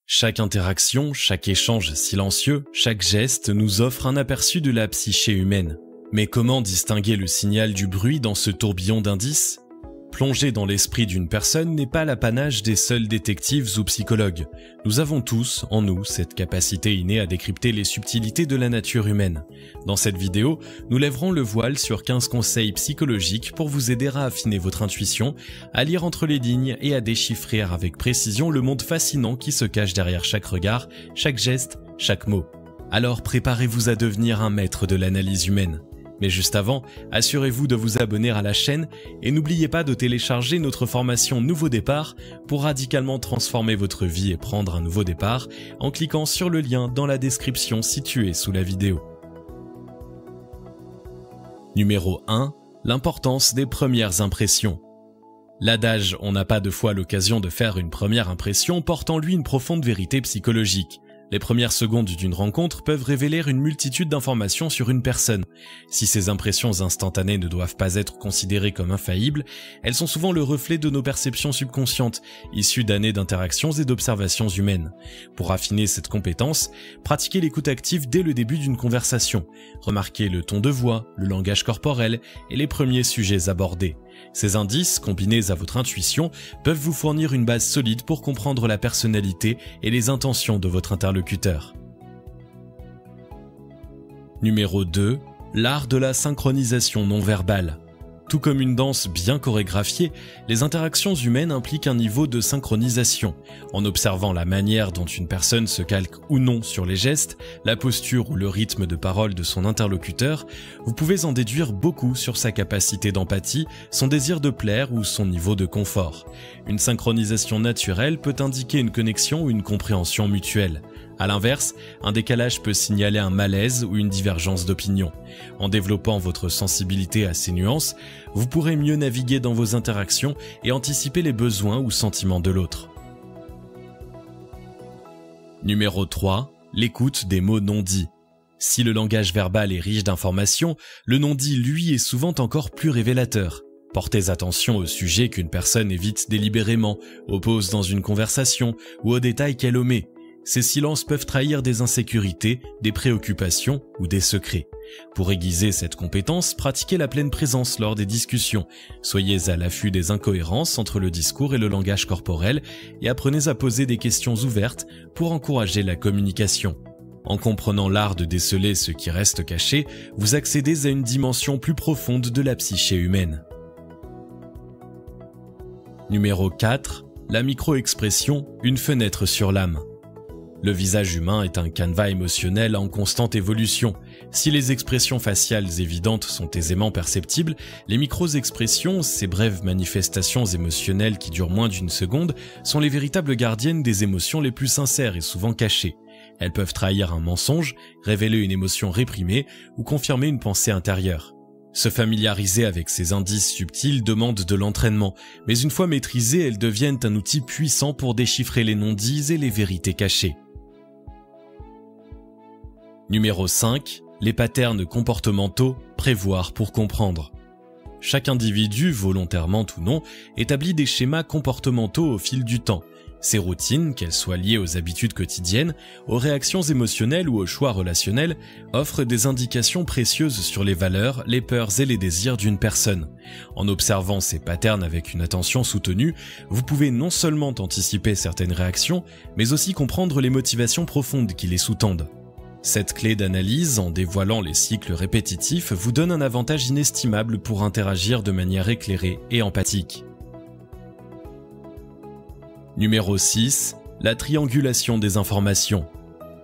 Chaque interaction, chaque échange silencieux, chaque geste nous offre un aperçu de la psyché humaine. Mais comment distinguer le signal du bruit dans ce tourbillon d'indices ? Plonger dans l'esprit d'une personne n'est pas l'apanage des seuls détectives ou psychologues. Nous avons tous, en nous, cette capacité innée à décrypter les subtilités de la nature humaine. Dans cette vidéo, nous lèverons le voile sur 15 conseils psychologiques pour vous aider à affiner votre intuition, à lire entre les lignes et à déchiffrer avec précision le monde fascinant qui se cache derrière chaque regard, chaque geste, chaque mot. Alors préparez-vous à devenir un maître de l'analyse humaine. Mais juste avant, assurez-vous de vous abonner à la chaîne et n'oubliez pas de télécharger notre formation Nouveau Départ pour radicalement transformer votre vie et prendre un nouveau départ en cliquant sur le lien dans la description située sous la vidéo. Numéro 1. L'importance des premières impressions. L'adage « on n'a pas deux fois l'occasion de faire une première impression » porte en lui une profonde vérité psychologique. Les premières secondes d'une rencontre peuvent révéler une multitude d'informations sur une personne. Si ces impressions instantanées ne doivent pas être considérées comme infaillibles, elles sont souvent le reflet de nos perceptions subconscientes, issues d'années d'interactions et d'observations humaines. Pour affiner cette compétence, pratiquez l'écoute active dès le début d'une conversation. Remarquez le ton de voix, le langage corporel et les premiers sujets abordés. Ces indices, combinés à votre intuition, peuvent vous fournir une base solide pour comprendre la personnalité et les intentions de votre interlocuteur. Numéro 2. L'art de la synchronisation non verbale. Tout comme une danse bien chorégraphiée, les interactions humaines impliquent un niveau de synchronisation. En observant la manière dont une personne se calque ou non sur les gestes, la posture ou le rythme de parole de son interlocuteur, vous pouvez en déduire beaucoup sur sa capacité d'empathie, son désir de plaire ou son niveau de confort. Une synchronisation naturelle peut indiquer une connexion ou une compréhension mutuelle. À l'inverse, un décalage peut signaler un malaise ou une divergence d'opinion. En développant votre sensibilité à ces nuances, vous pourrez mieux naviguer dans vos interactions et anticiper les besoins ou sentiments de l'autre. Numéro 3. L'écoute des mots non dits. Si le langage verbal est riche d'informations, le non-dit, lui, est souvent encore plus révélateur. Portez attention aux sujets qu'une personne évite délibérément, oppose dans une conversation ou aux détails qu'elle omet. Ces silences peuvent trahir des insécurités, des préoccupations ou des secrets. Pour aiguiser cette compétence, pratiquez la pleine présence lors des discussions. Soyez à l'affût des incohérences entre le discours et le langage corporel et apprenez à poser des questions ouvertes pour encourager la communication. En comprenant l'art de déceler ce qui reste caché, vous accédez à une dimension plus profonde de la psyché humaine. Numéro 4. La micro-expression, une fenêtre sur l'âme. Le visage humain est un canevas émotionnel en constante évolution. Si les expressions faciales évidentes sont aisément perceptibles, les micro-expressions, ces brèves manifestations émotionnelles qui durent moins d'une seconde, sont les véritables gardiennes des émotions les plus sincères et souvent cachées. Elles peuvent trahir un mensonge, révéler une émotion réprimée ou confirmer une pensée intérieure. Se familiariser avec ces indices subtils demande de l'entraînement, mais une fois maîtrisés, elles deviennent un outil puissant pour déchiffrer les non-dits et les vérités cachées. Numéro 5. Les patterns comportementaux, prévoir pour comprendre. Chaque individu, volontairement ou non, établit des schémas comportementaux au fil du temps. Ces routines, qu'elles soient liées aux habitudes quotidiennes, aux réactions émotionnelles ou aux choix relationnels, offrent des indications précieuses sur les valeurs, les peurs et les désirs d'une personne. En observant ces patterns avec une attention soutenue, vous pouvez non seulement anticiper certaines réactions, mais aussi comprendre les motivations profondes qui les sous-tendent. Cette clé d'analyse, en dévoilant les cycles répétitifs, vous donne un avantage inestimable pour interagir de manière éclairée et empathique. Numéro 6. La triangulation des informations.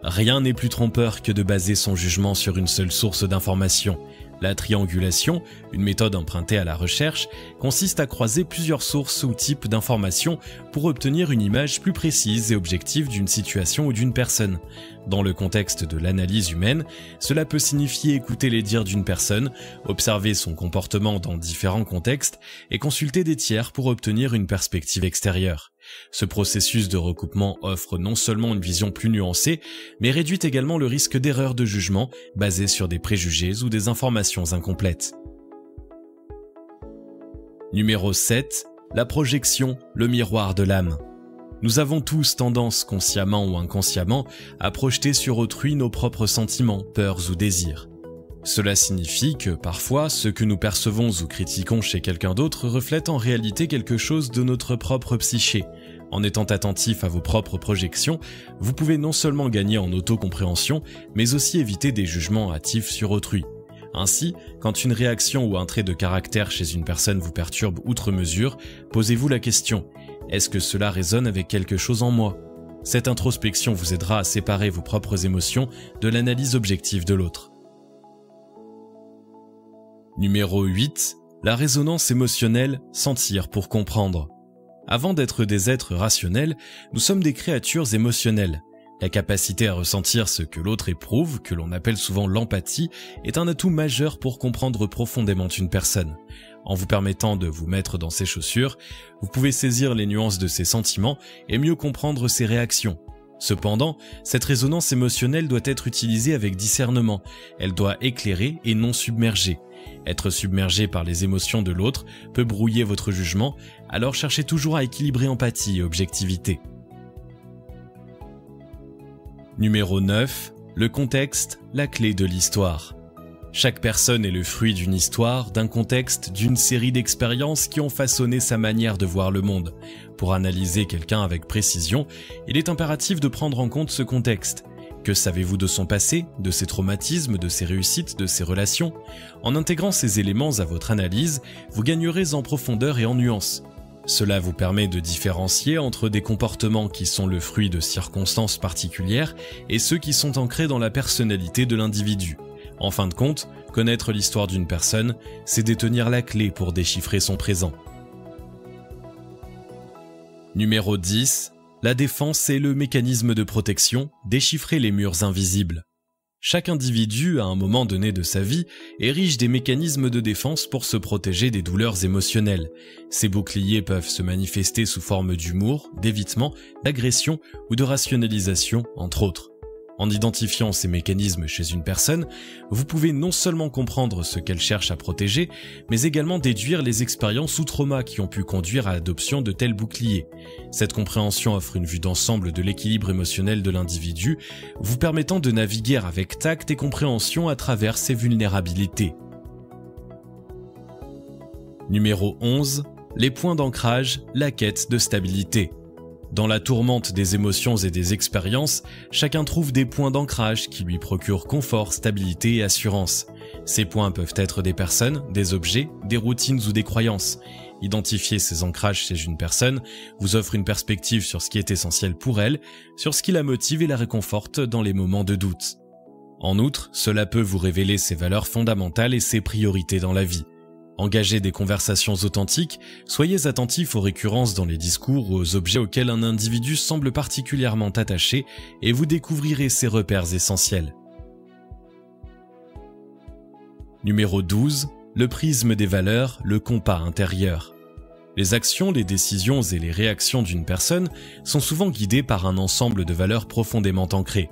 Rien n'est plus trompeur que de baser son jugement sur une seule source d'information. La triangulation, une méthode empruntée à la recherche, consiste à croiser plusieurs sources ou types d'informations pour obtenir une image plus précise et objective d'une situation ou d'une personne. Dans le contexte de l'analyse humaine, cela peut signifier écouter les dires d'une personne, observer son comportement dans différents contextes et consulter des tiers pour obtenir une perspective extérieure. Ce processus de recoupement offre non seulement une vision plus nuancée, mais réduit également le risque d'erreur de jugement basée sur des préjugés ou des informations incomplètes. Numéro 7. La projection, le miroir de l'âme. Nous avons tous tendance, consciemment ou inconsciemment, à projeter sur autrui nos propres sentiments, peurs ou désirs. Cela signifie que, parfois, ce que nous percevons ou critiquons chez quelqu'un d'autre reflète en réalité quelque chose de notre propre psyché. En étant attentif à vos propres projections, vous pouvez non seulement gagner en autocompréhension, mais aussi éviter des jugements hâtifs sur autrui. Ainsi, quand une réaction ou un trait de caractère chez une personne vous perturbe outre mesure, posez-vous la question « Est-ce que cela résonne avec quelque chose en moi ?» Cette introspection vous aidera à séparer vos propres émotions de l'analyse objective de l'autre. Numéro 8. La résonance émotionnelle, sentir pour comprendre. Avant d'être des êtres rationnels, nous sommes des créatures émotionnelles. La capacité à ressentir ce que l'autre éprouve, que l'on appelle souvent l'empathie, est un atout majeur pour comprendre profondément une personne. En vous permettant de vous mettre dans ses chaussures, vous pouvez saisir les nuances de ses sentiments et mieux comprendre ses réactions. Cependant, cette résonance émotionnelle doit être utilisée avec discernement. Elle doit éclairer et non submerger. Être submergé par les émotions de l'autre peut brouiller votre jugement, alors cherchez toujours à équilibrer empathie et objectivité. Numéro 9. Le contexte, la clé de l'histoire. Chaque personne est le fruit d'une histoire, d'un contexte, d'une série d'expériences qui ont façonné sa manière de voir le monde. Pour analyser quelqu'un avec précision, il est impératif de prendre en compte ce contexte. Que savez-vous de son passé, de ses traumatismes, de ses réussites, de ses relations ? En intégrant ces éléments à votre analyse, vous gagnerez en profondeur et en nuances. Cela vous permet de différencier entre des comportements qui sont le fruit de circonstances particulières et ceux qui sont ancrés dans la personnalité de l'individu. En fin de compte, connaître l'histoire d'une personne, c'est détenir la clé pour déchiffrer son présent. Numéro 10. La défense est le mécanisme de protection, déchiffrer les murs invisibles. Chaque individu, à un moment donné de sa vie, érige des mécanismes de défense pour se protéger des douleurs émotionnelles. Ces boucliers peuvent se manifester sous forme d'humour, d'évitement, d'agression ou de rationalisation, entre autres. En identifiant ces mécanismes chez une personne, vous pouvez non seulement comprendre ce qu'elle cherche à protéger, mais également déduire les expériences ou traumas qui ont pu conduire à l'adoption de tels boucliers. Cette compréhension offre une vue d'ensemble de l'équilibre émotionnel de l'individu, vous permettant de naviguer avec tact et compréhension à travers ses vulnérabilités. Numéro 11. Les points d'ancrage, la quête de stabilité. Dans la tourmente des émotions et des expériences, chacun trouve des points d'ancrage qui lui procurent confort, stabilité et assurance. Ces points peuvent être des personnes, des objets, des routines ou des croyances. Identifier ces ancrages chez une personne vous offre une perspective sur ce qui est essentiel pour elle, sur ce qui la motive et la réconforte dans les moments de doute. En outre, cela peut vous révéler ses valeurs fondamentales et ses priorités dans la vie. Engagez des conversations authentiques, soyez attentifs aux récurrences dans les discours ou aux objets auxquels un individu semble particulièrement attaché et vous découvrirez ses repères essentiels. Numéro 12. Le prisme des valeurs, le compas intérieur. Les actions, les décisions et les réactions d'une personne sont souvent guidées par un ensemble de valeurs profondément ancrées.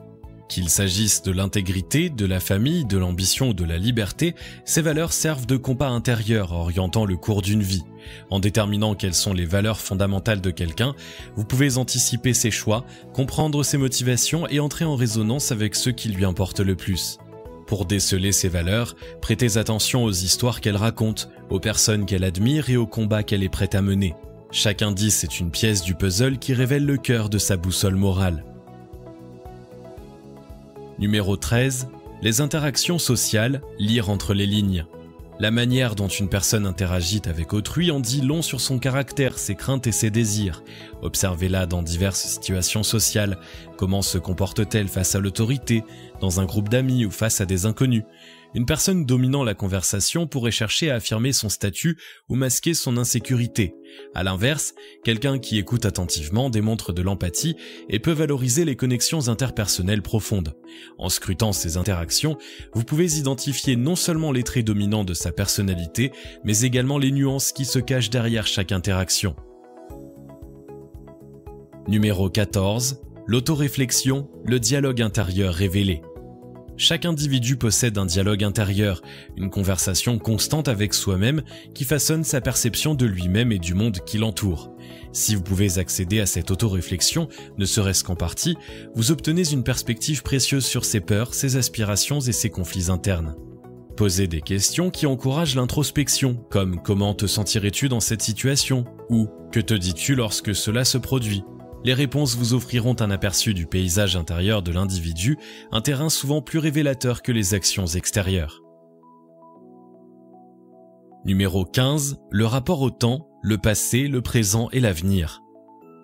Qu'il s'agisse de l'intégrité, de la famille, de l'ambition ou de la liberté, ces valeurs servent de compas intérieur orientant le cours d'une vie. En déterminant quelles sont les valeurs fondamentales de quelqu'un, vous pouvez anticiper ses choix, comprendre ses motivations et entrer en résonance avec ceux qui lui importent le plus. Pour déceler ces valeurs, prêtez attention aux histoires qu'elle raconte, aux personnes qu'elle admire et aux combats qu'elle est prête à mener. Chaque indice est une pièce du puzzle qui révèle le cœur de sa boussole morale. Numéro 13. Les interactions sociales, lire entre les lignes. La manière dont une personne interagit avec autrui en dit long sur son caractère, ses craintes et ses désirs. Observez-la dans diverses situations sociales. Comment se comporte-t-elle face à l'autorité, dans un groupe d'amis ou face à des inconnus ? Une personne dominant la conversation pourrait chercher à affirmer son statut ou masquer son insécurité. À l'inverse, quelqu'un qui écoute attentivement démontre de l'empathie et peut valoriser les connexions interpersonnelles profondes. En scrutant ces interactions, vous pouvez identifier non seulement les traits dominants de sa personnalité, mais également les nuances qui se cachent derrière chaque interaction. Numéro 14. L'autoréflexion, le dialogue intérieur révélé. Chaque individu possède un dialogue intérieur, une conversation constante avec soi-même qui façonne sa perception de lui-même et du monde qui l'entoure. Si vous pouvez accéder à cette auto-réflexion, ne serait-ce qu'en partie, vous obtenez une perspective précieuse sur ses peurs, ses aspirations et ses conflits internes. Posez des questions qui encouragent l'introspection, comme « Comment te sentirais-tu dans cette situation ?» ou « Que te dis-tu lorsque cela se produit ?» Les réponses vous offriront un aperçu du paysage intérieur de l'individu, un terrain souvent plus révélateur que les actions extérieures. Numéro 15. Le rapport au temps, le passé, le présent et l'avenir.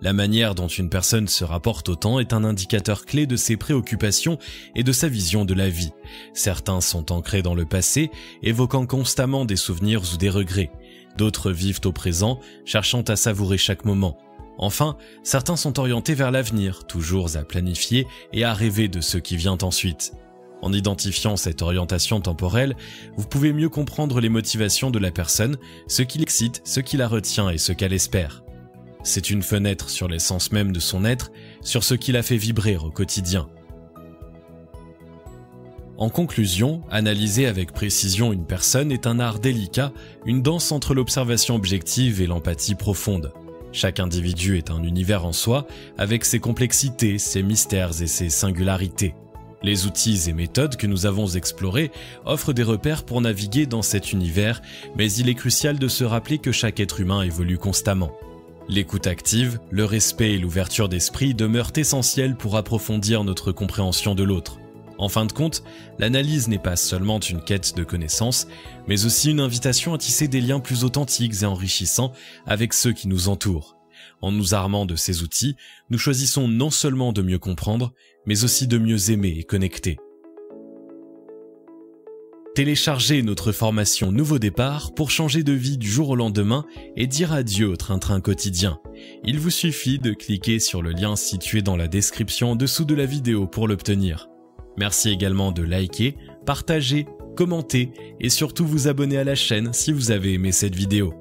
La manière dont une personne se rapporte au temps est un indicateur clé de ses préoccupations et de sa vision de la vie. Certains sont ancrés dans le passé, évoquant constamment des souvenirs ou des regrets. D'autres vivent au présent, cherchant à savourer chaque moment. Enfin, certains sont orientés vers l'avenir, toujours à planifier et à rêver de ce qui vient ensuite. En identifiant cette orientation temporelle, vous pouvez mieux comprendre les motivations de la personne, ce qui l'excite, ce qui la retient et ce qu'elle espère. C'est une fenêtre sur l'essence même de son être, sur ce qui la fait vibrer au quotidien. En conclusion, analyser avec précision une personne est un art délicat, une danse entre l'observation objective et l'empathie profonde. Chaque individu est un univers en soi, avec ses complexités, ses mystères et ses singularités. Les outils et méthodes que nous avons explorés offrent des repères pour naviguer dans cet univers, mais il est crucial de se rappeler que chaque être humain évolue constamment. L'écoute active, le respect et l'ouverture d'esprit demeurent essentiels pour approfondir notre compréhension de l'autre. En fin de compte, l'analyse n'est pas seulement une quête de connaissances, mais aussi une invitation à tisser des liens plus authentiques et enrichissants avec ceux qui nous entourent. En nous armant de ces outils, nous choisissons non seulement de mieux comprendre, mais aussi de mieux aimer et connecter. Téléchargez notre formation Nouveau Départ pour changer de vie du jour au lendemain et dire adieu au train-train quotidien. Il vous suffit de cliquer sur le lien situé dans la description en dessous de la vidéo pour l'obtenir. Merci également de liker, partager, commenter et surtout vous abonner à la chaîne si vous avez aimé cette vidéo.